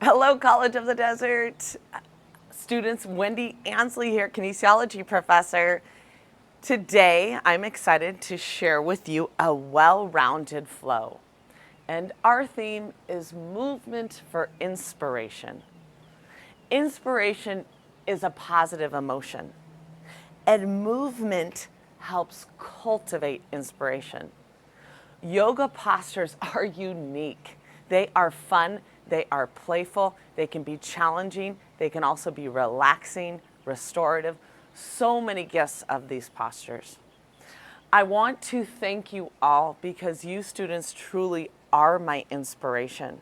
Hello, College of the Desert students. Wendy Ansley here, kinesiology professor. Today, I'm excited to share with you a well-rounded flow. And our theme is movement for inspiration. Inspiration is a positive emotion, and movement helps cultivate inspiration. Yoga postures are unique. They are fun, they are playful, they can be challenging, they can also be relaxing, restorative. So many gifts of these postures. I want to thank you all because you students truly are my inspiration.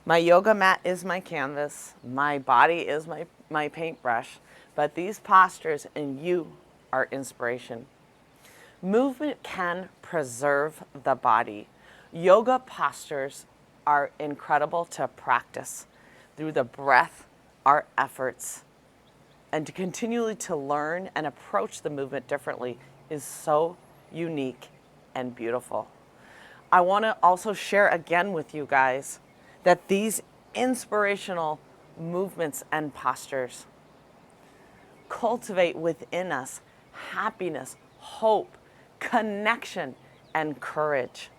My yoga mat is my canvas, my body is my paintbrush, but these postures and you are inspiration. Movement can preserve the body. Yoga postures are incredible to practice through the breath, our efforts, and to continually to learn and approach the movement differently is so unique and beautiful. I want to also share again with you guys that these inspirational movements and postures cultivate within us happiness, hope, connection, and courage.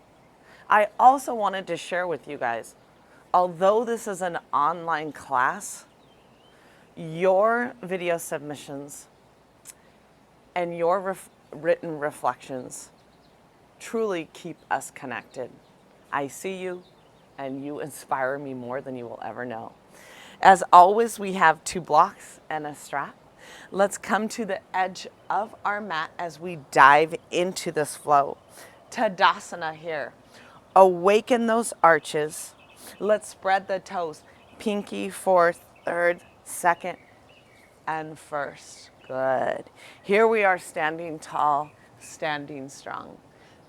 I also wanted to share with you guys, although this is an online class, your video submissions and your written reflections truly keep us connected. I see you and you inspire me more than you will ever know. As always, we have 2 blocks and a strap. Let's come to the edge of our mat as we dive into this flow. Tadasana here. Awaken those arches. Let's spread the toes. Pinky, 4th, 3rd, 2nd, and 1st. Good. Here we are standing tall, standing strong.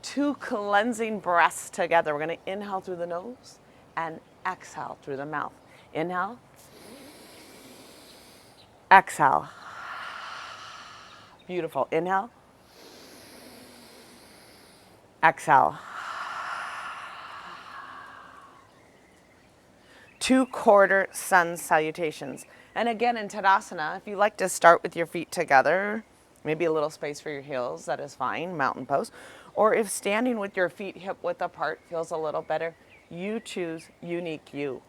2 cleansing breaths together. We're going to inhale through the nose and exhale through the mouth. Inhale. Exhale. Beautiful. Inhale. Exhale. 2 quarter sun salutations. And again, in Tadasana, if you like to start with your feet together, maybe a little space for your heels, that is fine, mountain pose. Or if standing with your feet hip width apart feels a little better, you choose unique you.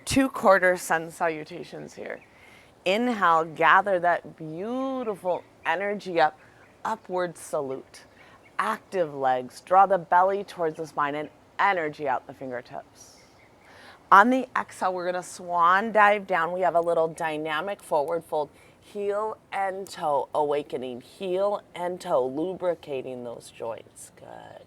2 quarter sun salutations here. Inhale, gather that beautiful energy up, upward salute. Active legs, draw the belly towards the spine and energy out the fingertips. On the exhale, we're going to swan dive down. We have a little dynamic forward fold. Heel and toe awakening. Heel and toe lubricating those joints. Good.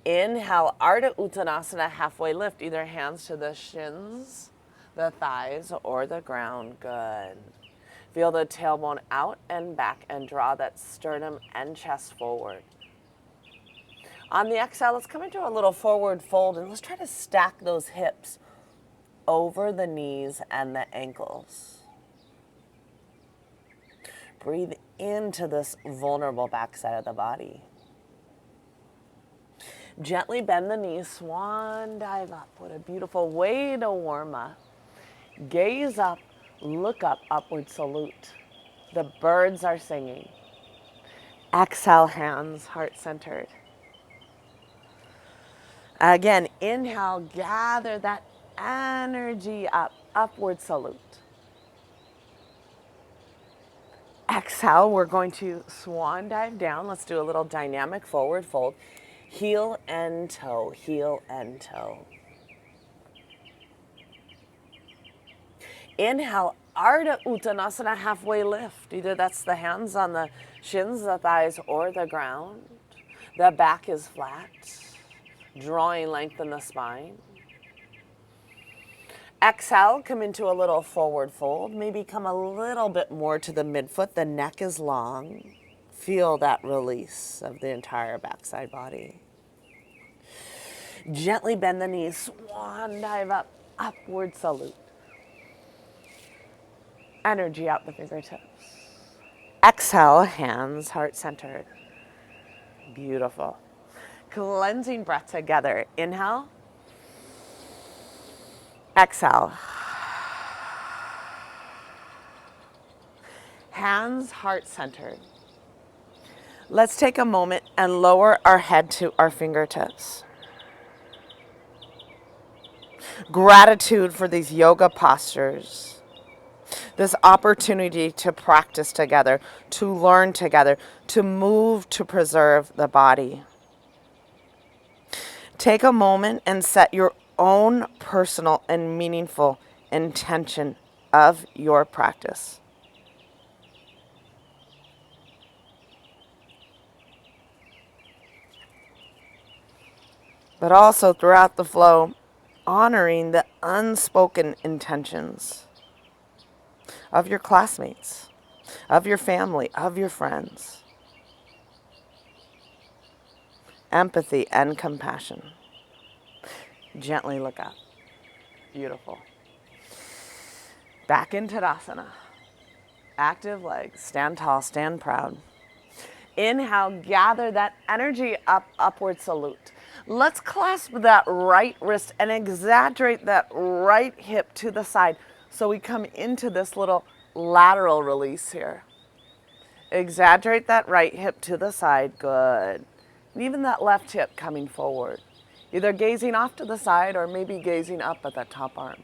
Inhale, Ardha Uttanasana, halfway lift. Either hands to the shins, the thighs, or the ground. Good. Feel the tailbone out and back and draw that sternum and chest forward. On the exhale, let's come into a little forward fold and let's try to stack those hips over the knees and the ankles. Breathe into this vulnerable backside of the body. Gently bend the knees, swan dive up. What a beautiful way to warm up. Gaze up, look up, upward salute. The birds are singing. Exhale, hands heart centered. Again, inhale, gather that energy up, upward salute. Exhale, we're going to swan dive down. Let's do a little dynamic forward fold. Heel and toe, heel and toe. Inhale, Ardha Uttanasana, halfway lift. Either that's the hands on the shins, the thighs, or the ground. The back is flat, drawing length in the spine. Exhale, come into a little forward fold. Maybe come a little bit more to the midfoot. The neck is long. Feel that release of the entire backside body. Gently bend the knees, swan dive up, upward salute. Energy out the fingertips. Exhale, hands heart centered. Beautiful. Cleansing breath together. Inhale. Exhale. Hands heart centered. Let's take a moment and lower our head to our fingertips. Gratitude for these yoga postures. This opportunity to practice together, to learn together, to move to preserve the body. Take a moment and set your own personal and meaningful intention of your practice. But also throughout the flow, honoring the unspoken intentions of your classmates, of your family, of your friends. Empathy and compassion. Gently look up. Beautiful. Back in Tadasana. Active legs. Stand tall, stand proud. Inhale, gather that energy up, upward salute. Let's clasp that right wrist and exaggerate that right hip to the side so we come into this little lateral release here. Exaggerate that right hip to the side, good. And even that left hip coming forward, either gazing off to the side or maybe gazing up at that top arm.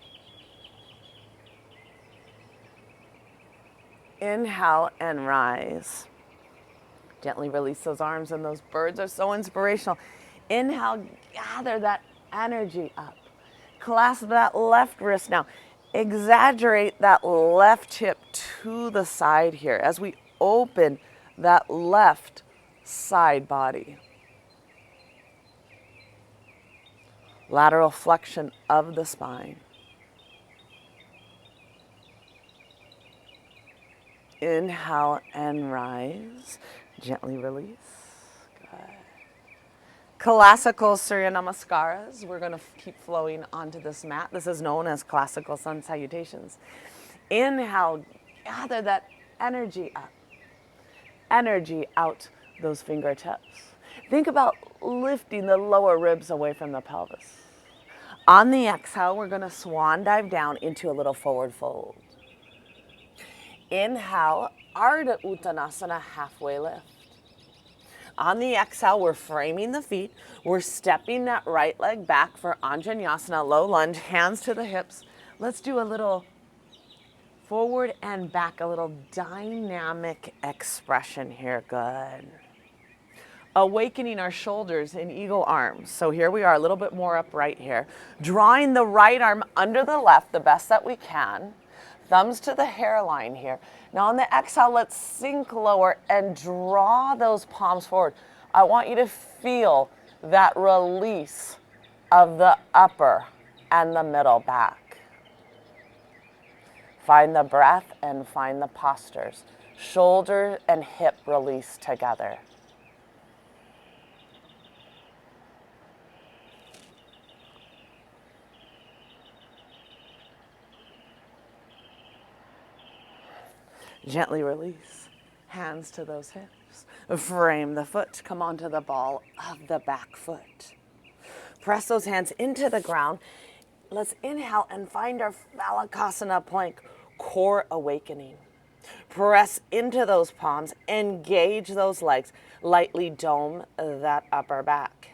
Inhale and rise. Gently release those arms, and those birds are so inspirational. Inhale, gather that energy up. Clasp that left wrist now. Exaggerate that left hip to the side here as we open that left side body. Lateral flexion of the spine. Inhale and rise. Gently release. Good. Classical Surya Namaskaras. We're going to keep flowing onto this mat. This is known as classical sun salutations. Inhale, gather that energy up. Energy out those fingertips. Think about lifting the lower ribs away from the pelvis. On the exhale, we're going to swan dive down into a little forward fold. Inhale, Ardha Uttanasana, halfway lift. On the exhale, we're framing the feet. We're stepping that right leg back for Anjaneyasana, low lunge, hands to the hips. Let's do a little forward and back, a little dynamic expression here. Good. Awakening our shoulders in eagle arms. So here we are, a little bit more upright here. Drawing the right arm under the left the best that we can. Thumbs to the hairline here. Now on the exhale, let's sink lower and draw those palms forward. I want you to feel that release of the upper and the middle back. Find the breath and find the postures. Shoulder and hip release together. Gently release. Hands to those hips. Frame the foot. Come onto the ball of the back foot. Press those hands into the ground. Let's inhale and find our Phalakasana plank, core awakening. Press into those palms. Engage those legs. Lightly dome that upper back.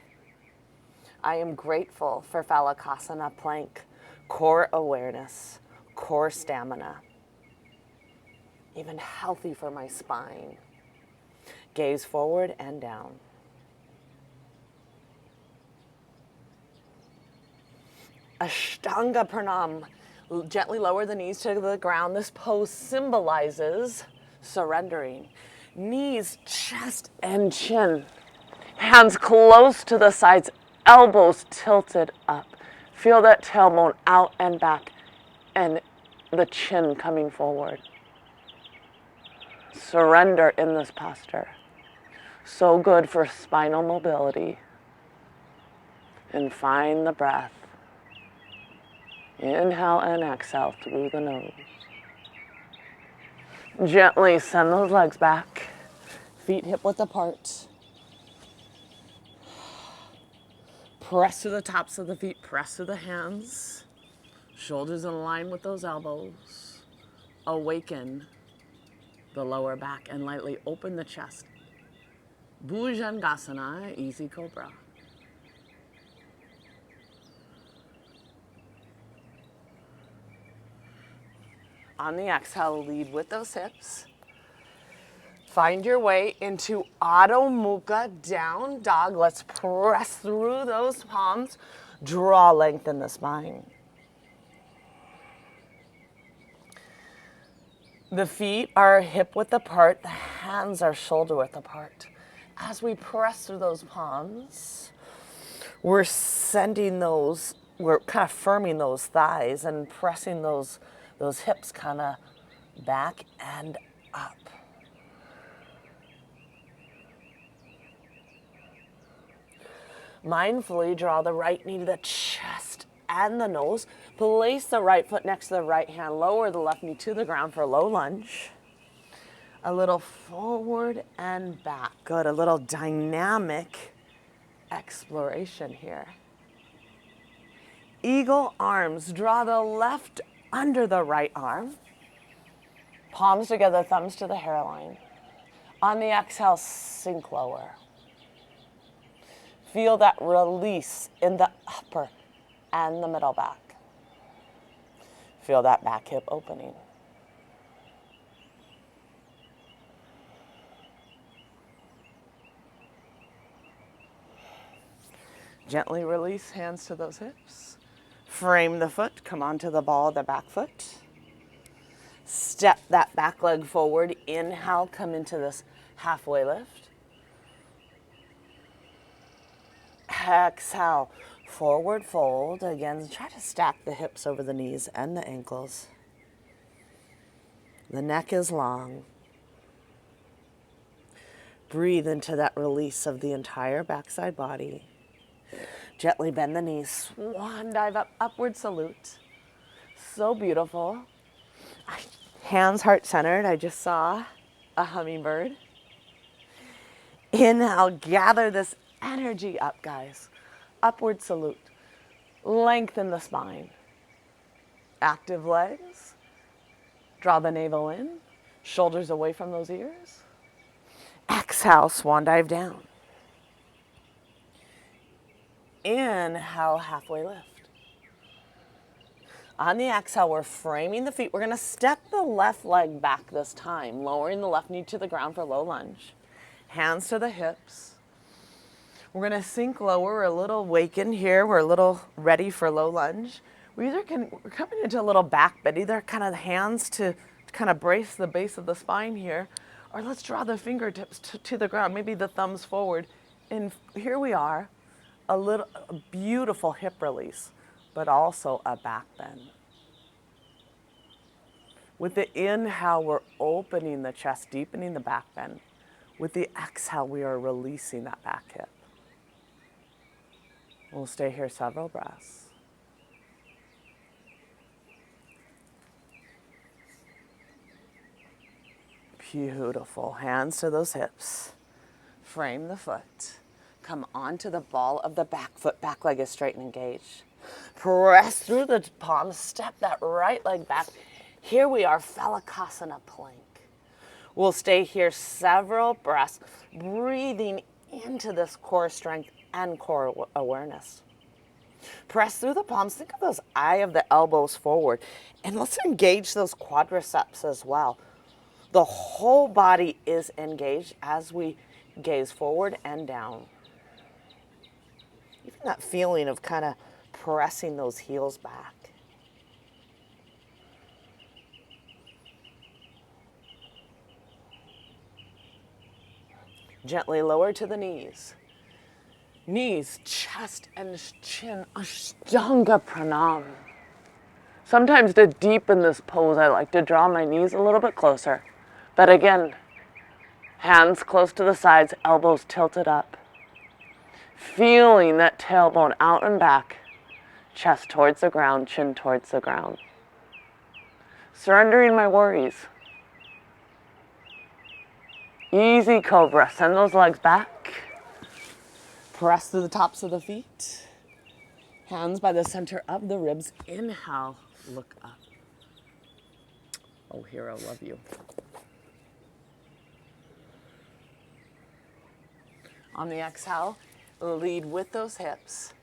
I am grateful for Phalakasana plank, core awareness, core stamina. Even healthy for my spine. Gaze forward and down. Ashtanga Pranam. Gently lower the knees to the ground. This pose symbolizes surrendering. Knees, chest, and chin. Hands close to the sides, elbows tilted up. Feel that tailbone out and back, and the chin coming forward. Surrender in this posture. So good for spinal mobility. And find the breath. Inhale and exhale through the nose. Gently send those legs back. Feet hip width apart. Press through the tops of the feet, press through the hands. Shoulders in line with those elbows. Awaken the lower back and lightly open the chest. Bhujangasana, easy cobra. On the exhale, lead with those hips. Find your way into Adho Mukha, down dog. Let's press through those palms. Draw length in the spine. The feet are hip width apart. The hands are shoulder width apart. As we press through those palms, we're kind of firming those thighs and pressing those hips kind of back and up. Mindfully draw the right knee to the chest and the nose. Place the right foot next to the right hand. Lower the left knee to the ground for a low lunge. A little forward and back. Good. A little dynamic exploration here. Eagle arms. Draw the left under the right arm. Palms together, thumbs to the hairline. On the exhale, sink lower. Feel that release in the upper and the middle back. Feel that back hip opening. Gently release, hands to those hips. Frame the foot, come onto the ball of the back foot. Step that back leg forward. Inhale, come into this halfway lift. Exhale, forward fold. Again, try to stack the hips over the knees and the ankles. The neck is long. Breathe into that release of the entire backside body. Gently bend the knees, swan dive up, upward salute. So beautiful. Hands heart centered. I just saw a hummingbird. Inhale, gather this energy up, guys. Upward salute. Lengthen the spine. Active legs. Draw the navel in. Shoulders away from those ears. Exhale, swan dive down. Inhale, halfway lift. On the exhale, we're framing the feet. We're going to step the left leg back this time, lowering the left knee to the ground for low lunge. Hands to the hips. We're going to sink lower. We're a little awakened here. We're a little ready for low lunge. We're coming into a little back bend, either kind of hands to kind of brace the base of the spine here, or let's draw the fingertips to the ground, maybe the thumbs forward. And here we are. A beautiful hip release, but also a back bend. With the inhale, we're opening the chest, deepening the back bend. With the exhale, we are releasing that back hip. We'll stay here several breaths. Beautiful. Hands to those hips. Frame the foot. Come onto the ball of the back foot. Back leg is straight and engaged. Press through the palms. Step that right leg back. Here we are, Phalakasana plank. We'll stay here several breaths, breathing into this core strength and core awareness. Press through the palms. Think of those eye of the elbows forward. And let's engage those quadriceps as well. The whole body is engaged as we gaze forward and down. Even that feeling of kind of pressing those heels back. Gently lower to the knees. Knees, chest, and chin. Ashtanga Pranam. Sometimes to deepen this pose, I like to draw my knees a little bit closer. But again, hands close to the sides, elbows tilted up. Feeling that tailbone out and back. Chest towards the ground, chin towards the ground. Surrendering my worries. Easy cobra. Send those legs back. Press through the tops of the feet. Hands by the center of the ribs. Inhale, look up. Oh, hero, love you. On the exhale, lead with those hips.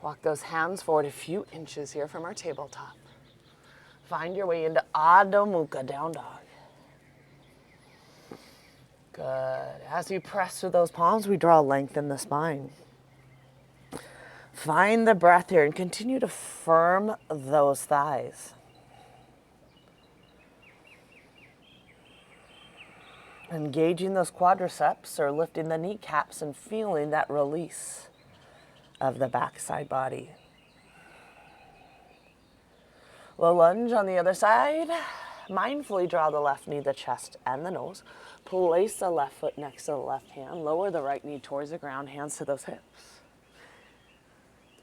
Walk those hands forward a few inches here from our tabletop. Find your way into Adho Mukha, down dog. Good. As you press through those palms, we draw length in the spine. Find the breath here and continue to firm those thighs. Engaging those quadriceps or lifting the kneecaps and feeling that release of the backside body. Low lunge on the other side. Mindfully draw the left knee, the chest, and the nose. Place the left foot next to the left hand. Lower the right knee towards the ground, hands to those hips.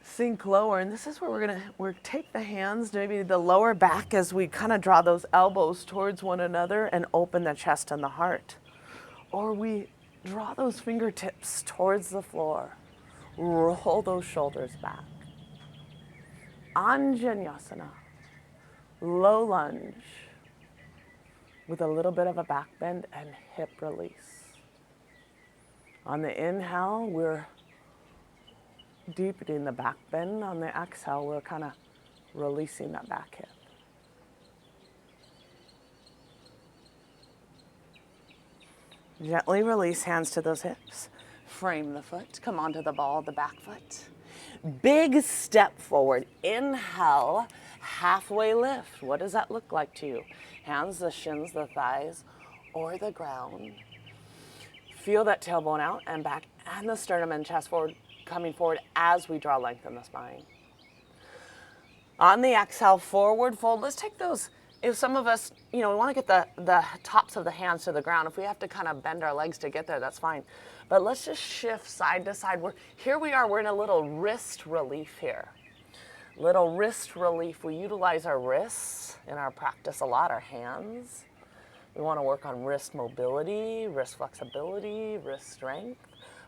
Sink lower, and this is where we're take the hands, maybe the lower back as we kind of draw those elbows towards one another and open the chest and the heart. Or we draw those fingertips towards the floor. Roll those shoulders back. Anjaneyasana, low lunge with a little bit of a back bend and hip release. On the inhale, we're deepening the back bend. On the exhale, we're kind of releasing that back hip. Gently release, hands to those hips. Frame the foot, come onto the ball of the back foot. Big step forward. Inhale, halfway lift. What does that look like to you? Hands, the shins, the thighs, or the ground. Feel that tailbone out and back, and the sternum and chest forward, coming forward as we draw length in the spine. On the exhale, forward fold. Let's take those. If some of us, we want to get the tops of the hands to the ground. If we have to kind of bend our legs to get there, that's fine. But let's just shift side to side. Here we are, we're in a little wrist relief here. Little wrist relief. We utilize our wrists in our practice a lot, our hands. We want to work on wrist mobility, wrist flexibility, wrist strength.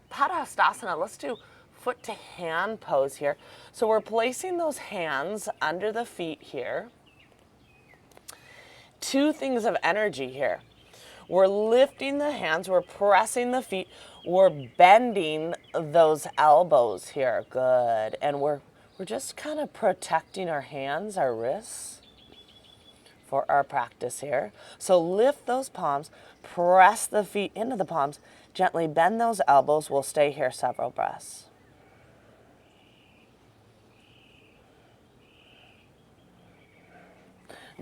Padahastasana, let's do foot to hand pose here. So we're placing those hands under the feet here. Two things of energy here. We're lifting the hands, we're pressing the feet, we're bending those elbows here. Good. And we're just kind of protecting our hands, our wrists for our practice here. So lift those palms, press the feet into the palms, gently bend those elbows. We'll stay here several breaths.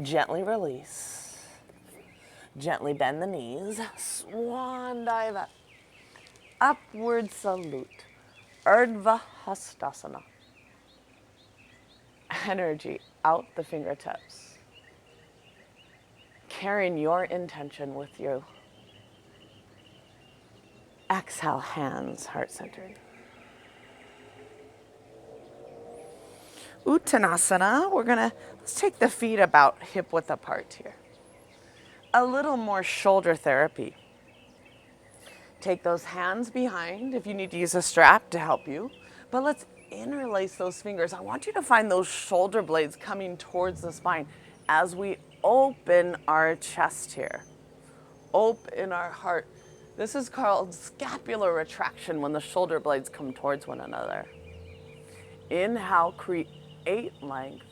Gently release. Gently bend the knees. Swan dive up. Upward salute. Urdhva Hastasana. Energy out the fingertips. Carrying your intention with you. Exhale, hands heart-centered. Uttanasana, let's take the feet about hip width apart here. A little more shoulder therapy. Take those hands behind if you need to use a strap to help you, but let's interlace those fingers. I want you to find those shoulder blades coming towards the spine as we open our chest here. Open our heart. This is called scapular retraction when the shoulder blades come towards one another. Inhale, create length.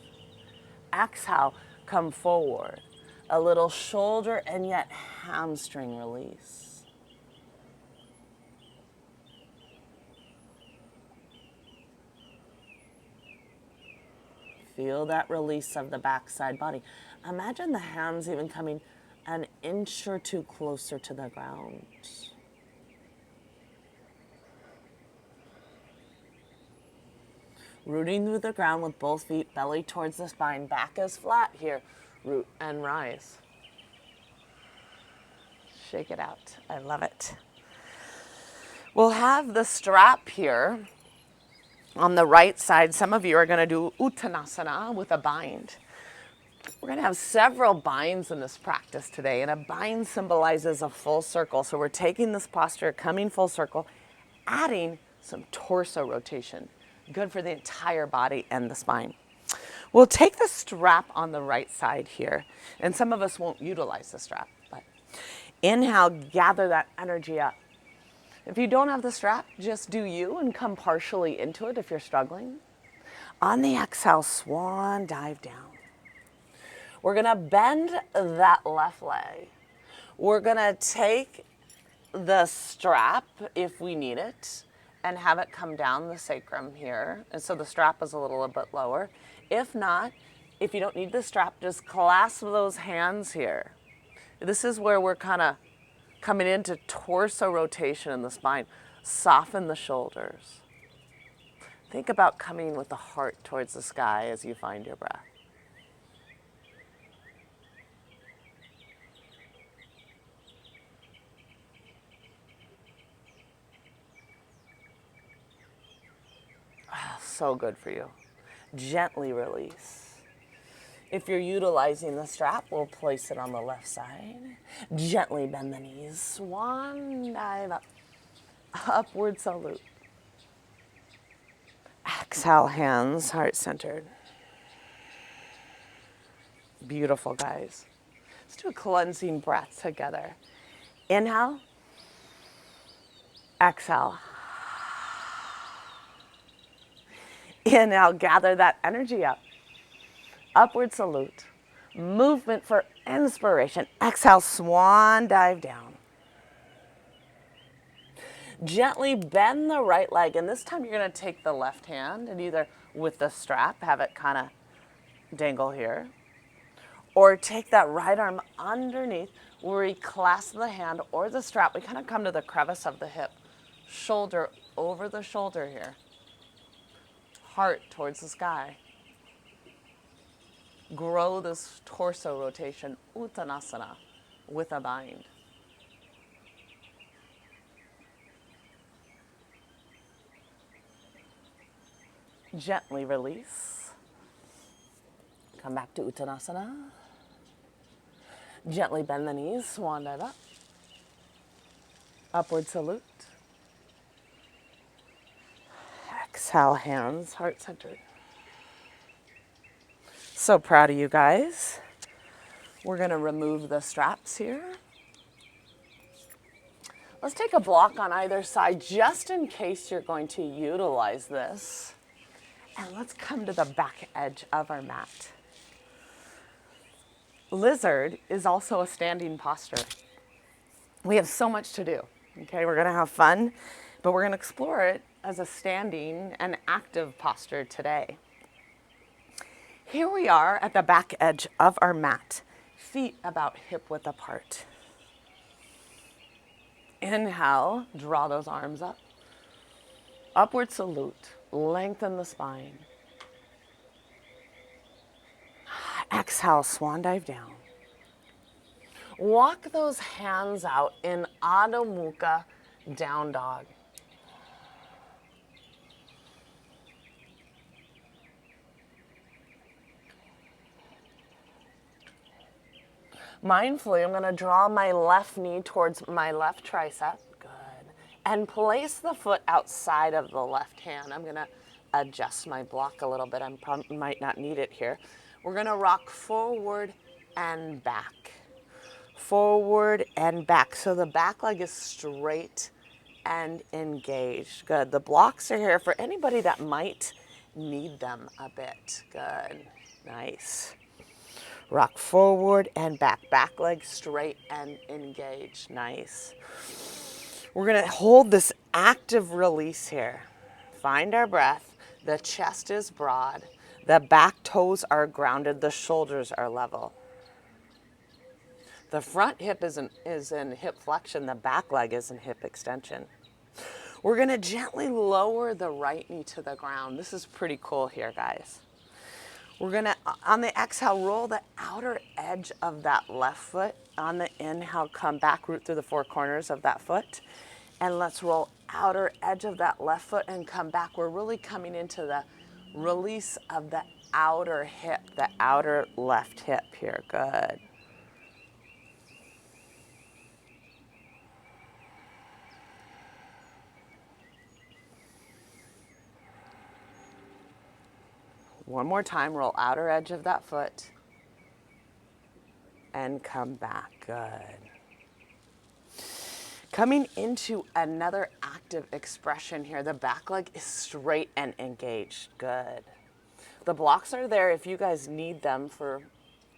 Exhale, come forward. A little shoulder and yet hamstring release. Feel that release of the backside body. Imagine the hands even coming an inch or two closer to the ground. Rooting through the ground with both feet, belly towards the spine, back is flat here. Root and rise. Shake it out. I love it. We'll have the strap here on the right side. Some of you are going to do Uttanasana with a bind. We're going to have several binds in this practice today, and a bind symbolizes a full circle. So we're taking this posture, coming full circle, adding some torso rotation. Good for the entire body and the spine. We'll take the strap on the right side here, and some of us won't utilize the strap, but inhale, gather that energy up. If you don't have the strap, just do you and come partially into it if you're struggling. On the exhale, swan dive down. We're gonna bend that left leg. We're gonna take the strap, if we need it, and have it come down the sacrum here. And so the strap is a little bit lower. If not, if you don't need the strap, just clasp those hands here. This is where we're kind of coming into torso rotation in the spine. Soften the shoulders. Think about coming with the heart towards the sky as you find your breath. Oh, so good for you. Gently release. If you're utilizing the strap, we'll place it on the left side. Gently bend the knees. Swan dive up. Upward salute. Exhale, hands heart-centered. Beautiful, guys. Let's do a cleansing breath together. Inhale. Exhale. Inhale, gather that energy up. Upward salute. Movement for inspiration. Exhale, swan dive down. Gently bend the right leg, and this time you're going to take the left hand and either with the strap, have it kind of dangle here, or take that right arm underneath where we clasp the hand or the strap. We kind of come to the crevice of the hip. Shoulder over the shoulder here. Heart towards the sky. Grow this torso rotation, Uttanasana, with a bind. Gently release. Come back to Uttanasana. Gently bend the knees, swan dive up. Upward salute. Exhale, hands heart-centered. So proud of you guys. We're gonna remove the straps here. Let's take a block on either side just in case you're going to utilize this. And let's come to the back edge of our mat. Lizard is also a standing posture. We have so much to do, okay? We're gonna have fun, but we're gonna explore it as a standing and active posture today. Here we are at the back edge of our mat, feet about hip width apart. Inhale, draw those arms up. Upward salute, lengthen the spine. Exhale, swan dive down. Walk those hands out in Adho Mukha down dog. Mindfully, I'm going to draw my left knee towards my left tricep. Good. And place the foot outside of the left hand. I'm going to adjust my block a little bit. I might not need it here. We're going to rock forward and back. Forward and back. So the back leg is straight and engaged. Good. The blocks are here for anybody that might need them a bit. Good. Nice. Rock forward and back. Back leg straight and engaged. Nice. We're going to hold this active release here. Find our breath. The chest is broad. The back toes are grounded. The shoulders are level. The front hip is in hip flexion. The back leg is in hip extension. We're going to gently lower the right knee to the ground. This is pretty cool here, guys. We're going to, on the exhale, roll the outer edge of that left foot. On the inhale, come back, root through the four corners of that foot. And let's roll outer edge of that left foot and come back. We're really coming into the release of the outer hip, the outer left hip here. Good. One more time, roll outer edge of that foot and come back. Good. Coming into another active expression here. The back leg is straight and engaged. Good. The blocks are there if you guys need them for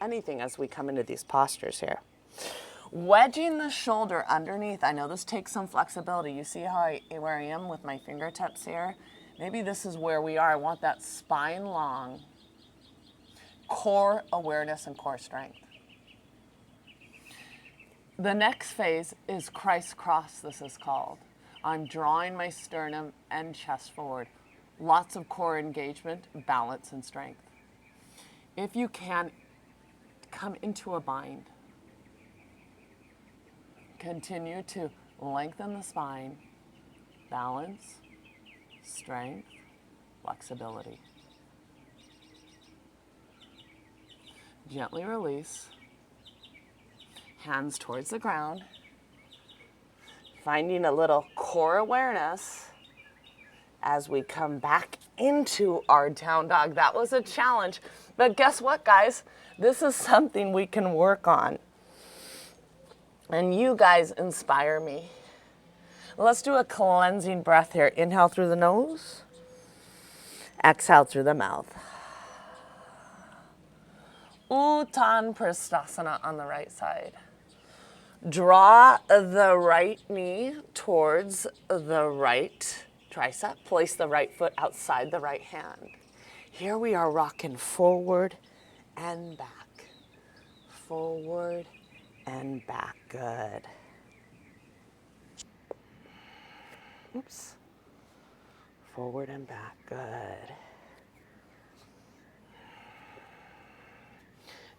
anything as we come into these postures here. Wedging the shoulder underneath. I know this takes some flexibility. You see where I am with my fingertips here? Maybe this is where we are. I want that spine long. Core awareness and core strength. The next phase is Christ cross, this is called. I'm drawing my sternum and chest forward. Lots of core engagement, balance, and strength. If you can, come into a bind. Continue to lengthen the spine, balance, strength, flexibility. Gently release. Hands towards the ground. Finding a little core awareness as we come back into our down dog. That was a challenge, but guess what, guys? This is something we can work on. And you guys inspire me. Let's do a cleansing breath here. Inhale through the nose. Exhale through the mouth. Uttan Prasthasana on the right side. Draw the right knee towards the right tricep. Place the right foot outside the right hand. Here we are rocking forward and back. Forward and back. Good. Oops. Forward and back. Good.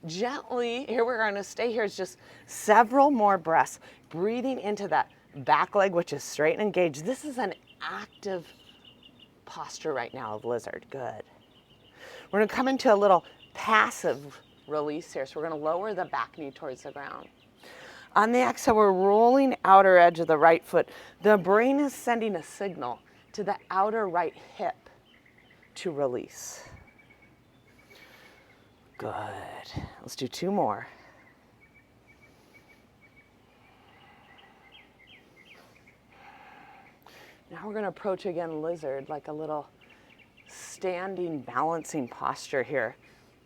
Gently, here we're going to stay here. It's just several more breaths. Breathing into that back leg, which is straight and engaged. This is an active posture right now of lizard. Good. We're going to come into a little passive release here. So we're going to lower the back knee towards the ground. On the exhale, we're rolling outer edge of the right foot. The brain is sending a signal to the outer right hip to release. Good. Let's do two more. Now we're going to approach again lizard, like a little standing balancing posture here.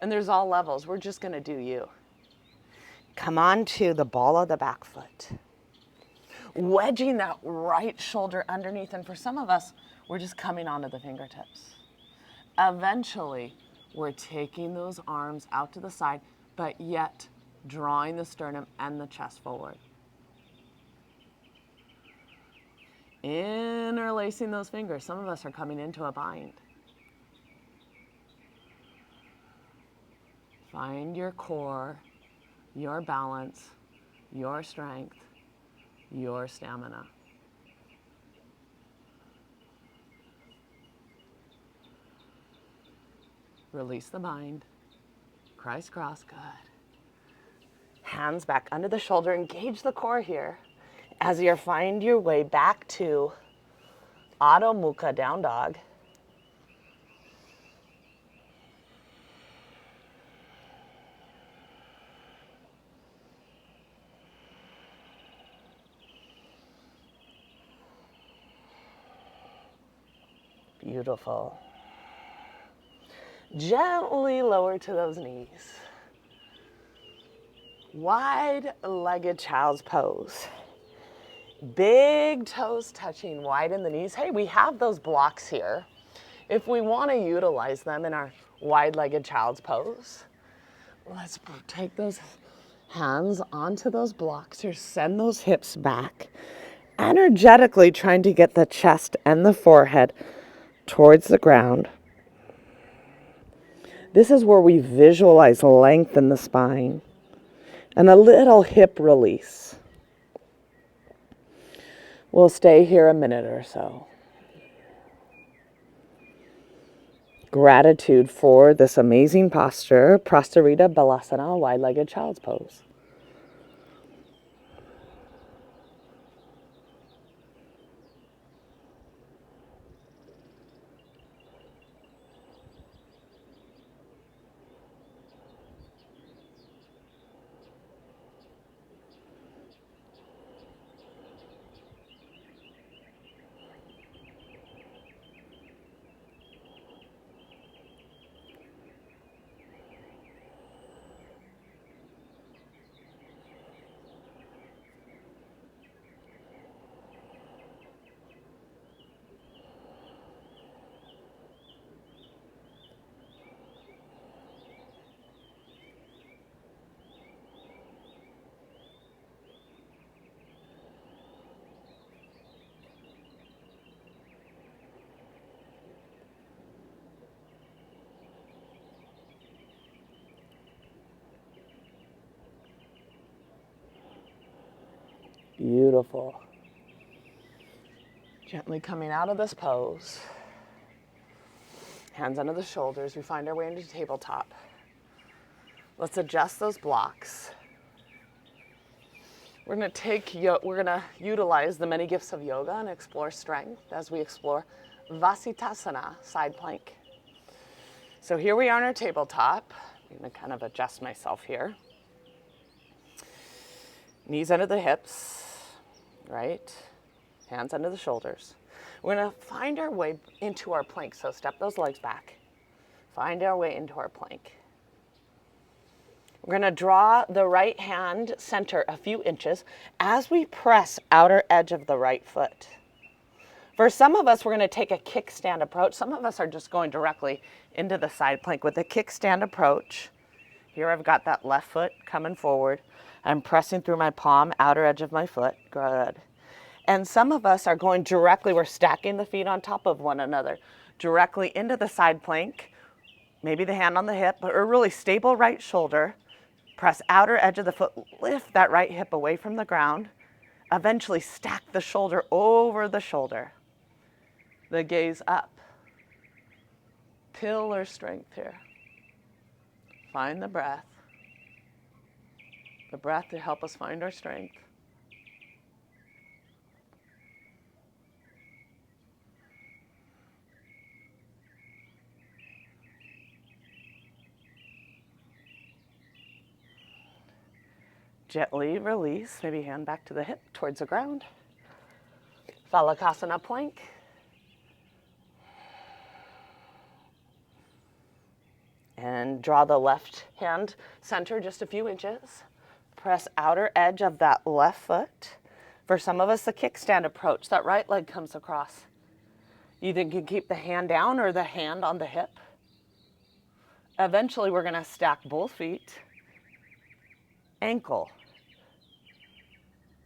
And there's all levels. We're just going to do you. Come on to the ball of the back foot. Wedging that right shoulder underneath. And for some of us, we're just coming onto the fingertips. Eventually, we're taking those arms out to the side, but yet drawing the sternum and the chest forward. Interlacing those fingers. Some of us are coming into a bind. Find your core, your balance, your strength, your stamina. Release the bind. Christ cross. Good. Hands back under the shoulder. Engage the core here as you find your way back to Adho Mukha down dog. Beautiful. Gently lower to those knees. Wide-legged child's pose. Big toes touching, widen the knees. Hey, we have those blocks here. If we want to utilize them in our wide-legged child's pose, let's take those hands onto those blocks here. Send those hips back. Energetically trying to get the chest and the forehead towards the ground. This is where we visualize length in the spine and a little hip release. We'll stay here a minute or so. Gratitude for this amazing posture, Prasarita Balasana, wide-legged child's pose. Beautiful. Gently coming out of this pose. Hands under the shoulders. We find our way into tabletop. Let's adjust those blocks. We're going to utilize the many gifts of yoga and explore strength as we explore Vasisthasana, side plank. So here we are on our tabletop. I'm going to kind of adjust myself here. Knees under the hips, right? Hands under the shoulders. We're going to find our way into our plank. So step those legs back. Find our way into our plank. We're going to draw the right hand center a few inches as we press outer edge of the right foot. For some of us, we're going to take a kickstand approach. Some of us are just going directly into the side plank with a kickstand approach. Here I've got that left foot coming forward. I'm pressing through my palm, outer edge of my foot. Good. And some of us are going directly, we're stacking the feet on top of one another, directly into the side plank. Maybe the hand on the hip, or a really stable right shoulder. Press outer edge of the foot, lift that right hip away from the ground. Eventually stack the shoulder over the shoulder. The gaze up. Pillar strength here. Find the breath. The breath to help us find our strength. Gently release, maybe hand back to the hip, towards the ground. Phalakasana plank. And draw the left hand center just a few inches. Press outer edge of that left foot. For some of us, the kickstand approach, that right leg comes across. You then can keep the hand down or the hand on the hip. Eventually, we're going to stack both feet. Ankle,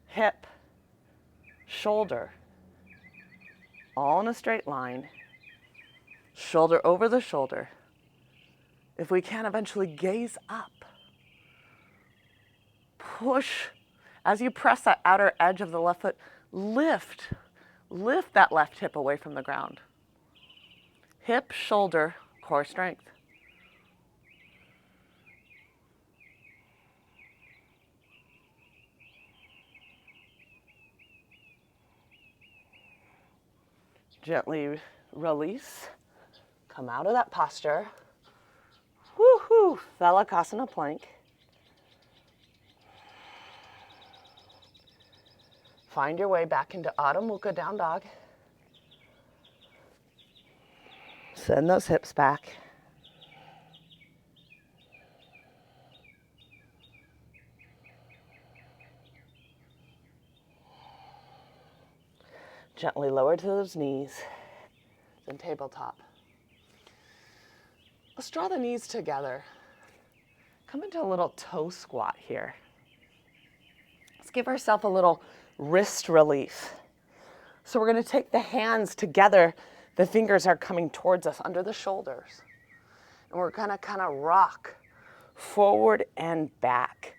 hip, shoulder, all in a straight line. Shoulder over the shoulder. If we can, eventually gaze up. Push. As you press that outer edge of the left foot, lift that left hip away from the ground. Hip, shoulder, core strength. Gently release. Come out of that posture. Woohoo! Phalakasana plank. Find your way back into Adho Mukha down dog. Send those hips back. Gently lower to those knees, then tabletop. Let's draw the knees together. Come into a little toe squat here. Let's give ourselves a little wrist relief. So we're going to take the hands together. The fingers are coming towards us under the shoulders. And we're going to kind of rock forward and back.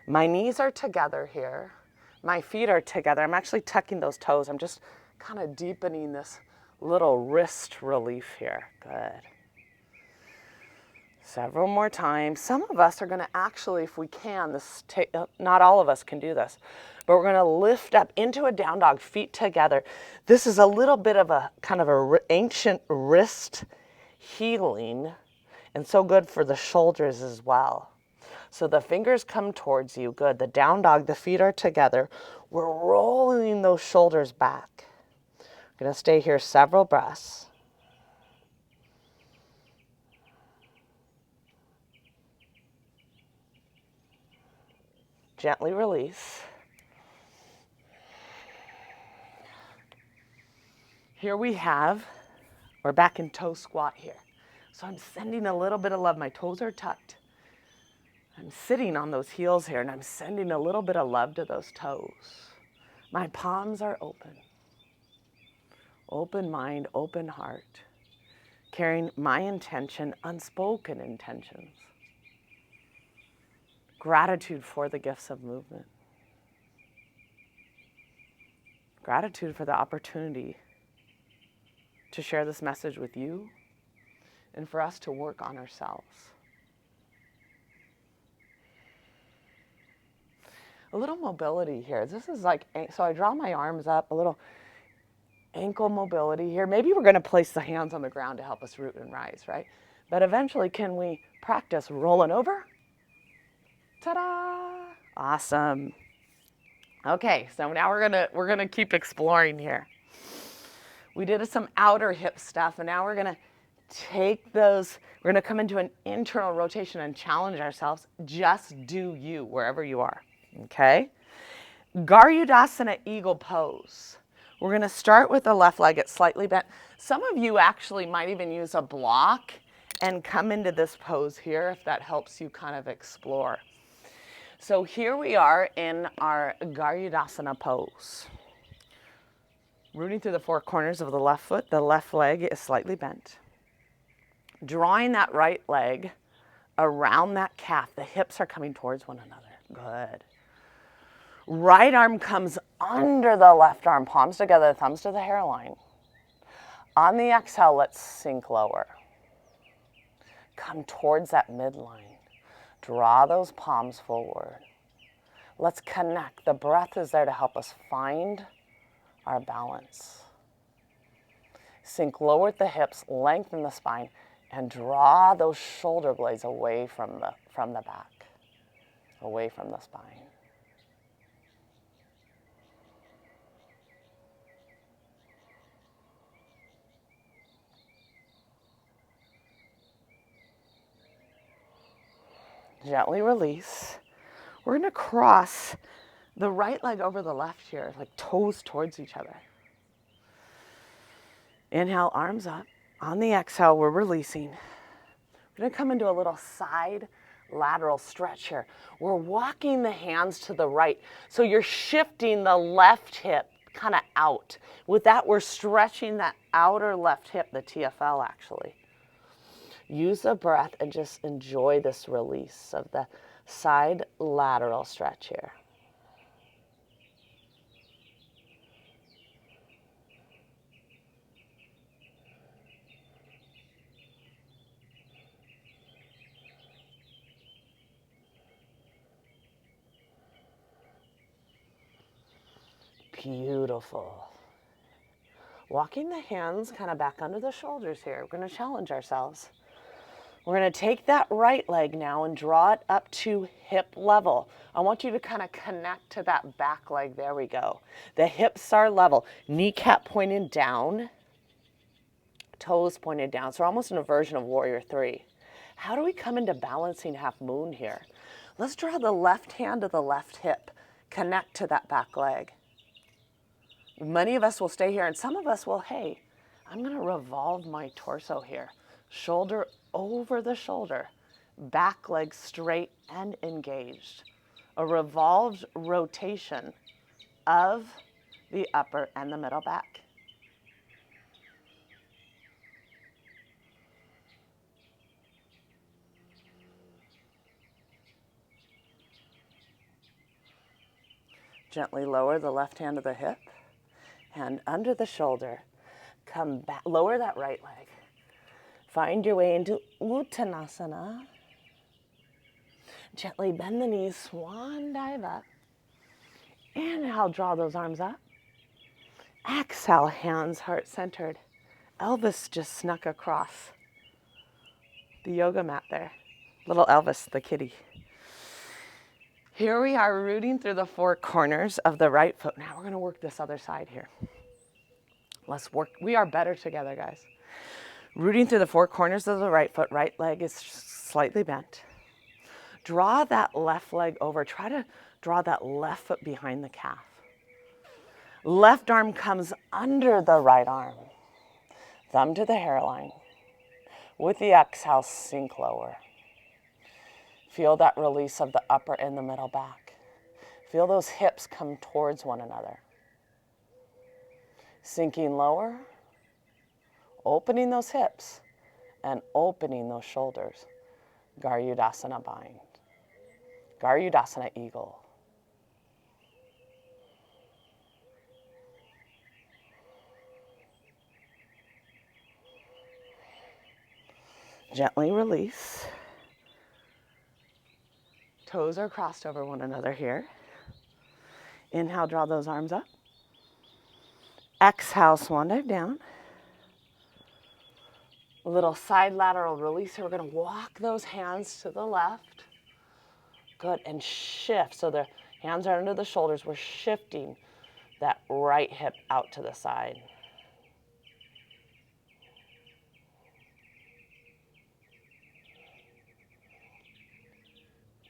My knees are together here. My feet are together. I'm actually tucking those toes. I'm just kind of deepening this little wrist relief here. Good. Several more times. Some of us are going to actually, if we can, not all of us can do this, but we're going to lift up into a down dog, feet together. This is a little bit of a kind of a ancient wrist healing, and so good for the shoulders as well. So the fingers come towards you. Good. The down dog, the feet are together. We're rolling those shoulders back. We're going to stay here several breaths. Gently release. Here we're back in toe squat here. So I'm sending a little bit of love. My toes are tucked. I'm sitting on those heels here and I'm sending a little bit of love to those toes. My palms are open. Open mind, open heart. Carrying my intention, unspoken intentions. Gratitude for the gifts of movement. Gratitude for the opportunity to share this message with you and for us to work on ourselves. A little mobility here. This is like, so I draw my arms up, a little ankle mobility here. Maybe we're going to place the hands on the ground to help us root and rise, right? But eventually, can we practice rolling over? Ta-da! Awesome. Okay, so now we're gonna keep exploring here. We did some outer hip stuff, and now we're gonna take those. We're gonna come into an internal rotation and challenge ourselves. Just do you wherever you are. Okay. Garudasana Eagle Pose. We're going to start with the left leg. It's slightly bent. Some of you actually might even use a block and come into this pose here if that helps you kind of explore. So here we are in our Garudasana pose. Rooting through the four corners of the left foot, the left leg is slightly bent. Drawing that right leg around that calf. The hips are coming towards one another. Good. Right arm comes under the left arm, palms together, thumbs to the hairline. On the exhale, let's sink lower. Come towards that midline. Draw those palms forward. Let's connect. The breath is there to help us find our balance. Sink lower at the hips, lengthen the spine, and draw those shoulder blades away from the back, away from the spine. Gently release. We're going to cross the right leg over the left here, like toes towards each other. Inhale, arms up. On the exhale, we're releasing. We're going to come into a little side lateral stretch here. We're walking the hands to the right. So you're shifting the left hip kind of out. With that, we're stretching that outer left hip, the TFL actually. Use the breath and just enjoy this release of the side lateral stretch here. Beautiful. Walking the hands kind of back under the shoulders here. We're going to challenge ourselves. We're going to take that right leg now and draw it up to hip level. I want you to kind of connect to that back leg. There we go. The hips are level. Kneecap pointed down. Toes pointed down. So we're almost in a version of Warrior 3. How do we come into balancing half moon here? Let's draw the left hand to the left hip. Connect to that back leg. Many of us will stay here, and some of us will, hey, I'm going to revolve my torso here. Shoulder over the shoulder, back leg straight and engaged. A revolved rotation of the upper and the middle back. Gently lower the left hand to the hip, hand under the shoulder. Come back, lower that right leg. Find your way into Uttanasana. Gently bend the knees, swan dive up. Inhale, draw those arms up. Exhale, hands heart-centered. Elvis just snuck across the yoga mat there. Little Elvis, the kitty. Here we are rooting through the four corners of the right foot. Now we're going to work this other side here. Let's work. We are better together, guys. Rooting through the four corners of the right foot. Right leg is slightly bent. Draw that left leg over. Try to draw that left foot behind the calf. Left arm comes under the right arm. Thumb to the hairline. With the exhale, sink lower. Feel that release of the upper and the middle back. Feel those hips come towards one another. Sinking lower, opening those hips, and opening those shoulders. Garudasana bind. Garudasana eagle. Gently release. Toes are crossed over one another here. Inhale, draw those arms up. Exhale, swan dive down. A little side lateral release here. We're going to walk those hands to the left. Good, and shift. So the hands are under the shoulders. We're shifting that right hip out to the side.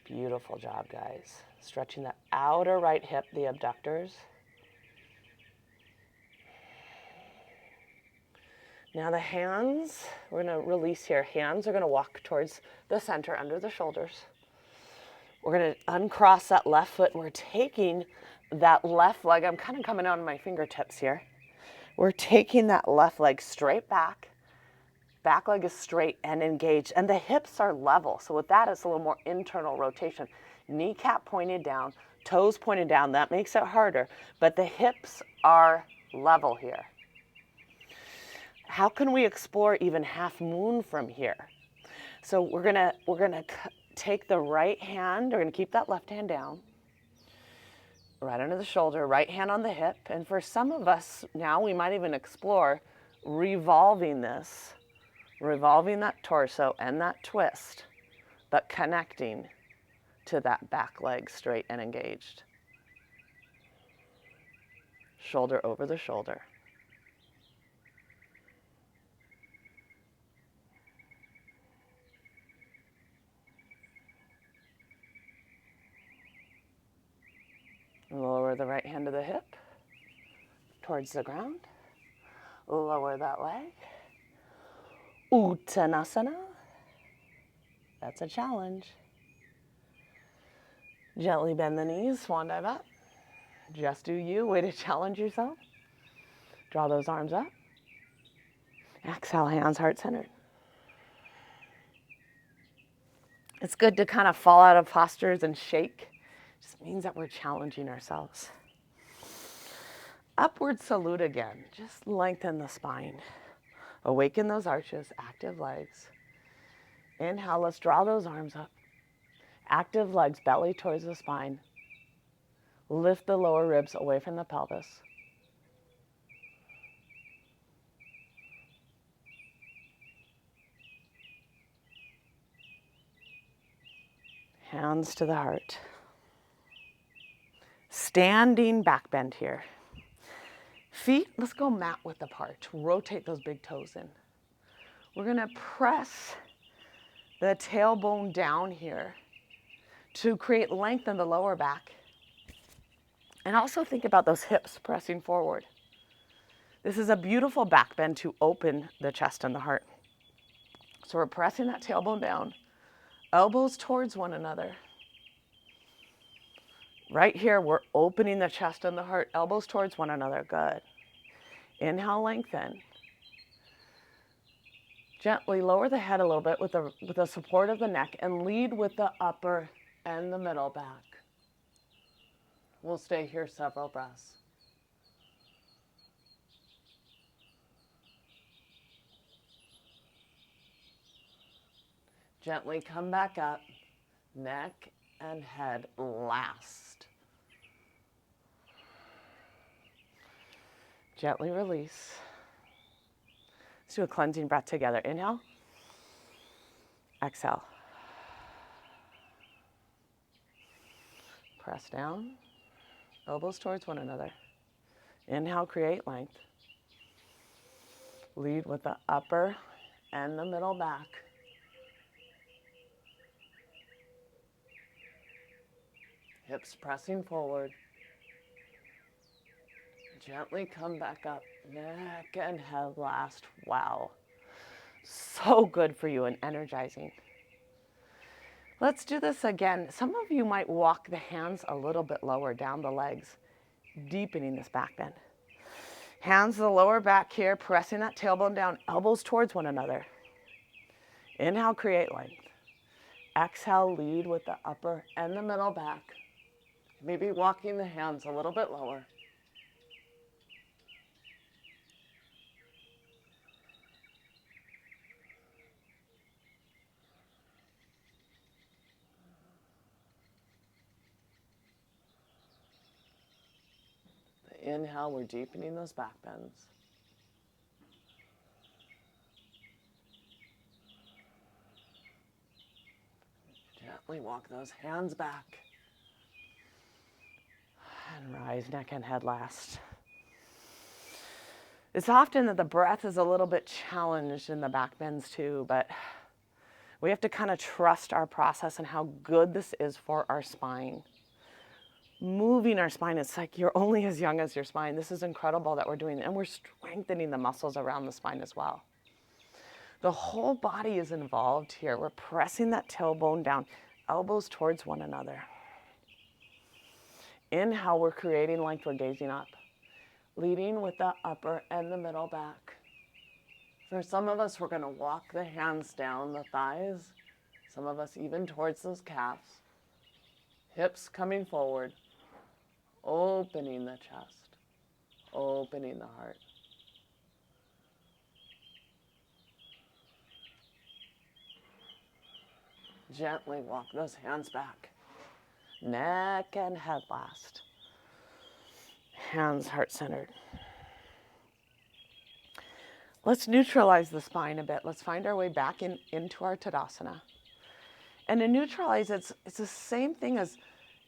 Beautiful job, guys. Stretching the outer right hip, the abductors. Now the hands, we're going to release here. Hands are going to walk towards the center under the shoulders. We're going to uncross that left foot. And we're taking that left leg. I'm kind of coming out on my fingertips here. We're taking that left leg straight back. Back leg is straight and engaged. And the hips are level. So with that, it's a little more internal rotation. Kneecap pointed down, toes pointed down. That makes it harder. But the hips are level here. How can we explore even half moon from here? So we're gonna take the right hand, we're gonna keep that left hand down, right under the shoulder, right hand on the hip. And for some of us now, we might even explore revolving this, revolving that torso and that twist, but connecting to that back leg straight and engaged. Shoulder over the shoulder. Lower the right hand to the hip, towards the ground. Lower that leg. Uttanasana. That's a challenge. Gently bend the knees, swan dive up. Just do you, way to challenge yourself. Draw those arms up. Exhale, hands heart-centered. It's good to kind of fall out of postures and shake. Just means that we're challenging ourselves. Upward salute again. Just lengthen the spine. Awaken those arches, active legs. Inhale, let's draw those arms up. Active legs, belly towards the spine. Lift the lower ribs away from the pelvis. Hands to the heart. Standing back bend here. Feet, let's go mat width apart. Rotate those big toes in. We're going to press the tailbone down here to create length in the lower back. And also think about those hips pressing forward. This is a beautiful back bend to open the chest and the heart. So we're pressing that tailbone down, elbows towards one another. Right here, we're opening the chest and the heart, elbows towards one another. Good. Inhale, lengthen. Gently lower the head a little bit with the support of the neck and lead with the upper and the middle back. We'll stay here several breaths. Gently come back up, neck and head last. Gently release. Let's do a cleansing breath together. Inhale. Exhale. Press down. Elbows towards one another. Inhale, create length. Lead with the upper and the middle back. Hips pressing forward. Gently come back up, neck and head last. Wow. So good for you and energizing. Let's do this again. Some of you might walk the hands a little bit lower down the legs, deepening this back bend. Hands to the lower back here, pressing that tailbone down, elbows towards one another. Inhale, create length. Exhale, lead with the upper and the middle back. Maybe walking the hands a little bit lower. Inhale, we're deepening those back bends. Gently walk those hands back. And rise, neck and head last. It's often that the breath is a little bit challenged in the back bends too, but we have to kind of trust our process and how good this is for our spine. Moving our spine, it's like you're only as young as your spine. This is incredible that we're doing it, and we're strengthening the muscles around the spine as well. The whole body is involved here. We're pressing that tailbone down, elbows towards one another. Inhale, we're creating length, we're gazing up. Leading with the upper and the middle back. For some of us, we're going to walk the hands down the thighs. Some of us even towards those calves. Hips coming forward. Opening the chest. Opening the heart. Gently walk those hands back. Neck and head last. Hands heart-centered. Let's neutralize the spine a bit. Let's find our way back into our Tadasana. And to neutralize, it's the same thing as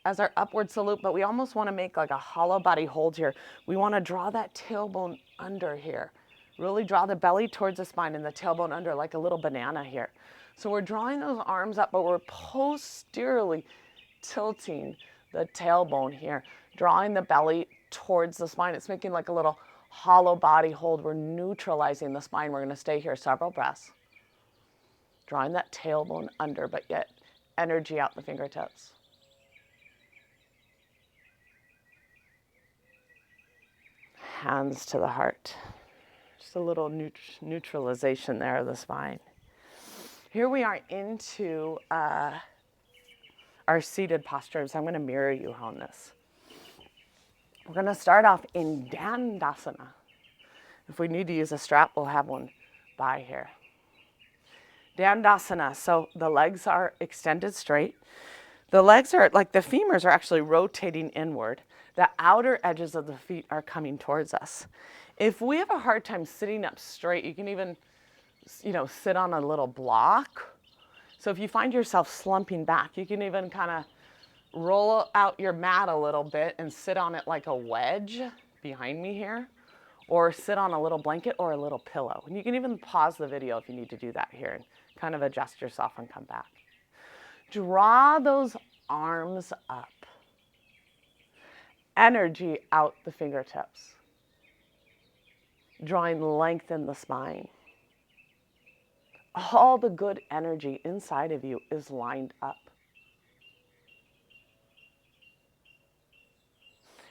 our upward salute, but we almost want to make like a hollow body hold here. We want to draw that tailbone under here. Really draw the belly towards the spine and the tailbone under like a little banana here. So we're drawing those arms up, but we're posteriorly tilting the tailbone here, drawing the belly towards the spine. It's making like a little hollow body hold. We're neutralizing the spine. We're going to stay here several breaths. Drawing that tailbone under, but yet energy out the fingertips. Hands to the heart. Just a little neutralization there of the spine. Here we are into our seated postures. I'm going to mirror you on this. We're going to start off in Dandasana. If we need to use a strap, we'll have one by here. Dandasana, so the legs are extended straight. The legs are, like the femurs are actually rotating inward. The outer edges of the feet are coming towards us. If we have a hard time sitting up straight, you can even, sit on a little block. So if you find yourself slumping back, you can even kind of roll out your mat a little bit and sit on it like a wedge behind me here, or sit on a little blanket or a little pillow. And you can even pause the video if you need to do that here and kind of adjust yourself and come back. Draw those arms up. Energy out the fingertips. Drawing length in the spine. All the good energy inside of you is lined up.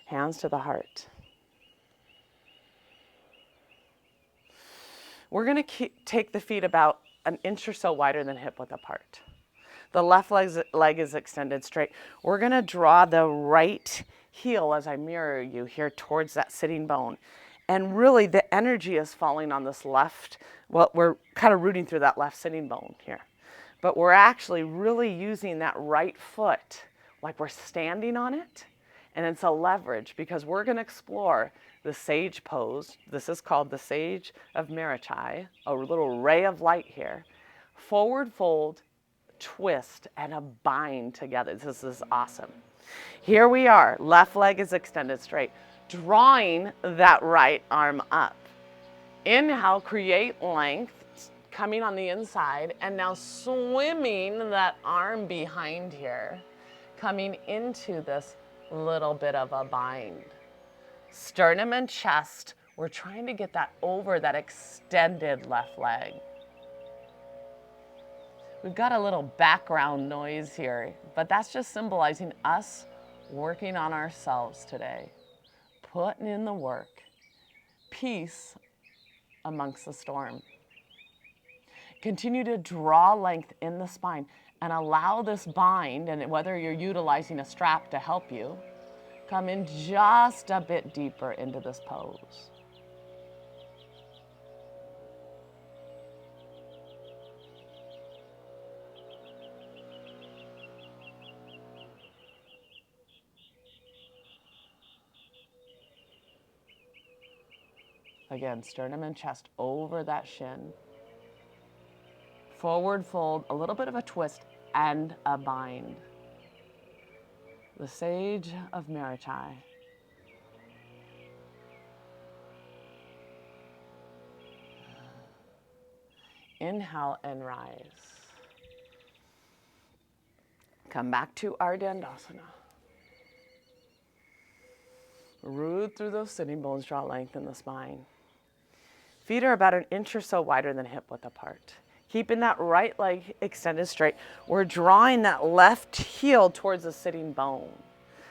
Hands to the heart. We're going to take the feet about an inch or so wider than hip width apart. The left leg is extended straight. We're going to draw the right heel as I mirror you here towards that sitting bone. And really the energy is falling on this left. Well, we're kind of rooting through that left sitting bone here. But we're actually really using that right foot like we're standing on it. And it's a leverage because we're going to explore the sage pose. This is called the Sage of Marichai, a little ray of light here. Forward fold, twist, and a bind together. This is awesome. Here we are. Left leg is extended straight. Drawing that right arm up. Inhale, create length, coming on the inside, and now swimming that arm behind here, coming into this little bit of a bind. Sternum and chest, we're trying to get that over that extended left leg. We've got a little background noise here, but that's just symbolizing us working on ourselves today, putting in the work, peace amongst the storm. Continue to draw length in the spine and allow this bind, and whether you're utilizing a strap to help you, come in just a bit deeper into this pose. Again, sternum and chest over that shin. Forward fold, a little bit of a twist and a bind. The Sage of Maritai. Inhale and rise. Come back to our Dandasana. Root through those sitting bones, draw length in the spine. Feet are about an inch or so wider than hip width apart. Keeping that right leg extended straight. We're drawing that left heel towards the sitting bone.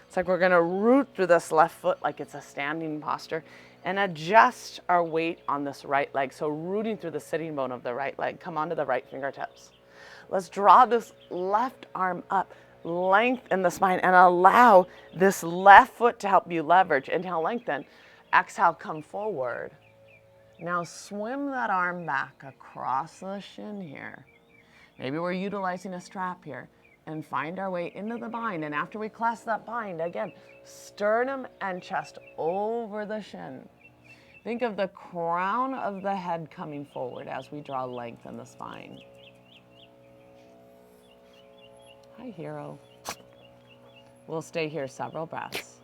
It's like we're gonna root through this left foot like it's a standing posture and adjust our weight on this right leg. So rooting through the sitting bone of the right leg. Come onto the right fingertips. Let's draw this left arm up, length in the spine, and allow this left foot to help you leverage. Inhale, lengthen. Exhale, come forward. Now swim that arm back across the shin here. Maybe we're utilizing a strap here and find our way into the bind. And after we clasp that bind, again, sternum and chest over the shin. Think of the crown of the head coming forward as we draw length in the spine. Hi, hero. We'll stay here several breaths.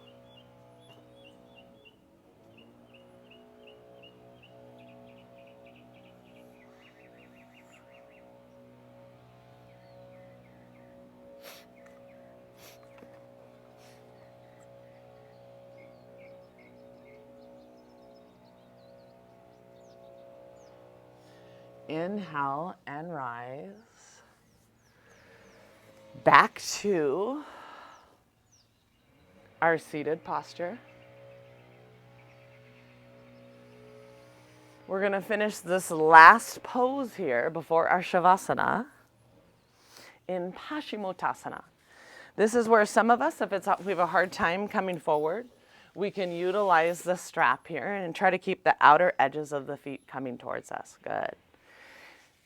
Inhale and rise. Back to our seated posture. We're going to finish this last pose here before our Shavasana in Paschimottanasana. This is where some of us, if we have a hard time coming forward, we can utilize the strap here and try to keep the outer edges of the feet coming towards us. Good.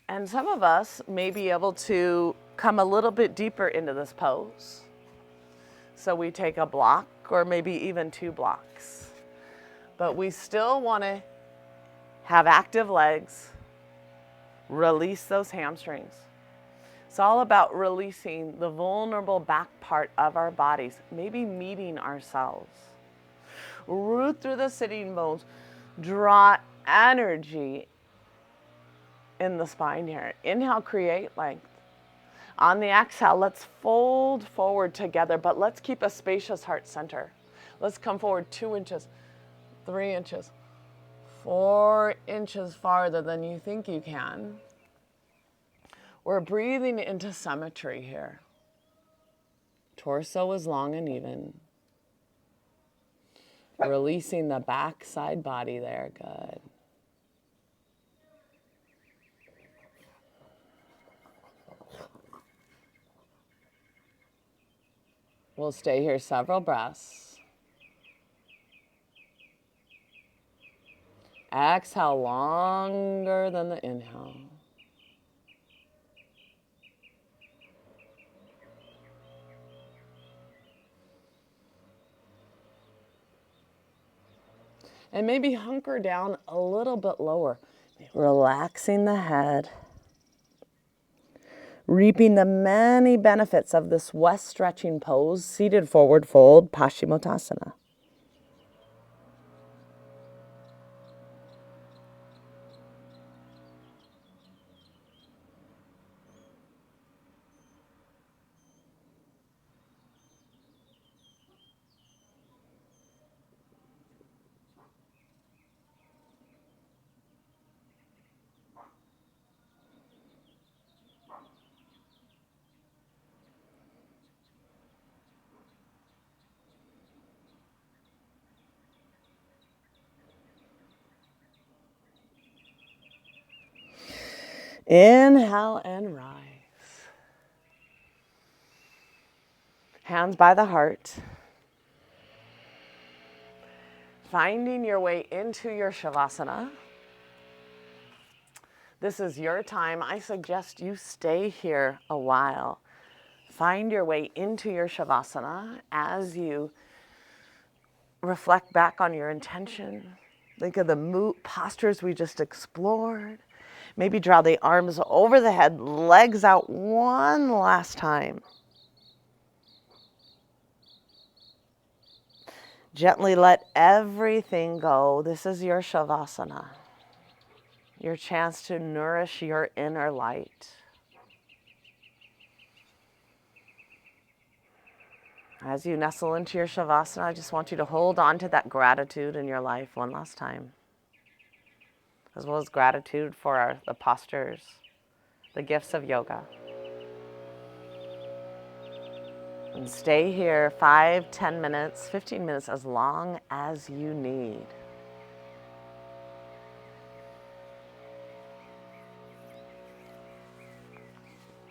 And some of us may be able to come a little bit deeper into this pose. So we take a block or maybe even 2 blocks. But we still want to have active legs, release those hamstrings. It's all about releasing the vulnerable back part of our bodies, maybe meeting ourselves. Root through the sitting bones, draw energy in the spine here. Inhale, create length. On the exhale, let's fold forward together, but let's keep a spacious heart center. Let's come forward 2 inches, 3 inches, 4 inches farther than you think you can. We're breathing into symmetry here. Torso is long and even. Releasing the back side body there, good. We'll stay here several breaths. Exhale longer than the inhale. And maybe hunker down a little bit lower, relaxing the head. Reaping the many benefits of this west stretching pose, seated forward fold, Paschimottanasana. Inhale and rise. Hands by the heart. Finding your way into your Shavasana. This is your time. I suggest you stay here a while. Find your way into your Shavasana as you reflect back on your intention. Think of the postures we just explored. Maybe draw the arms over the head, legs out one last time. Gently let everything go. This is your Shavasana, your chance to nourish your inner light. As you nestle into your Shavasana, I just want you to hold on to that gratitude in your life one last time, as well as gratitude for the postures, the gifts of yoga. And stay here 5, 10 minutes, 15 minutes, as long as you need.